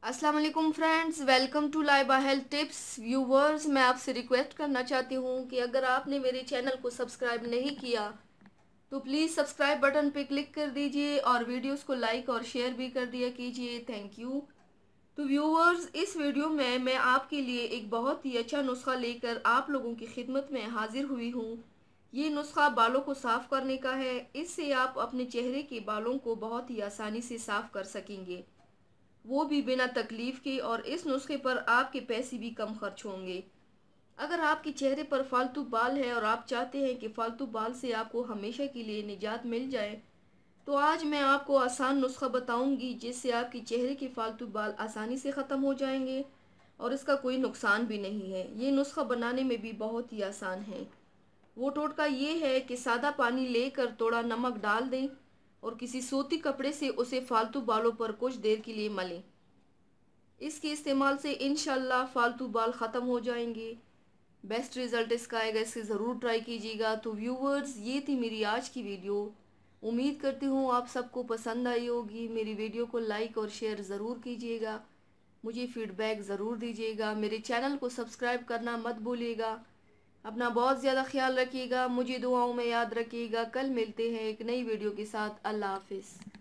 अस्सलाम वालेकुम friends, welcome to Laiba health tips. Viewers, मैं आपसे रिक्वेस्ट करना चाहती हूँ कि अगर आपने मेरे चैनल को सब्सक्राइब नहीं किया तो प्लीज़ सब्सक्राइब बटन पे क्लिक कर दीजिए और वीडियोस को लाइक और शेयर भी कर दिया कीजिए। Thank you. तो व्यूवर्स, इस वीडियो में मैं आपके लिए एक बहुत ही अच्छा नुस्खा लेकर आप लोगों की खिदमत में हाजिर हुई हूँ। ये नुस्खा बालों को साफ़ करने का है। इससे आप अपने चेहरे के बालों को बहुत ही आसानी से साफ़ कर सकेंगे, वो भी बिना तकलीफ के। और इस नुस्खे पर आपके पैसे भी कम खर्च होंगे। अगर आपके चेहरे पर फालतू बाल है और आप चाहते हैं कि फालतू बाल से आपको हमेशा के लिए निजात मिल जाए, तो आज मैं आपको आसान नुस्खा बताऊंगी जिससे आपके चेहरे के फालतू बाल आसानी से ख़त्म हो जाएंगे और इसका कोई नुकसान भी नहीं है। ये नुस्खा बनाने में भी बहुत ही आसान है। वो टोटका ये है कि सादा पानी लेकर थोड़ा नमक डाल दें और किसी सूती कपड़े से उसे फालतू बालों पर कुछ देर के लिए मलें। इसके इस्तेमाल से इंशाल्लाह फालतू बाल ख़त्म हो जाएंगे। बेस्ट रिज़ल्ट इसका आएगा, इसे ज़रूर ट्राई कीजिएगा। तो व्यूवर्स, ये थी मेरी आज की वीडियो। उम्मीद करती हूँ आप सबको पसंद आई होगी। मेरी वीडियो को लाइक और शेयर ज़रूर कीजिएगा। मुझे फ़ीडबैक ज़रूर दीजिएगा। मेरे चैनल को सब्सक्राइब करना मत भूलिएगा। अपना बहुत ज़्यादा ख्याल रखिएगा। मुझे दुआओं में याद रखिएगा। कल मिलते हैं एक नई वीडियो के साथ। अल्लाह हाफिज़।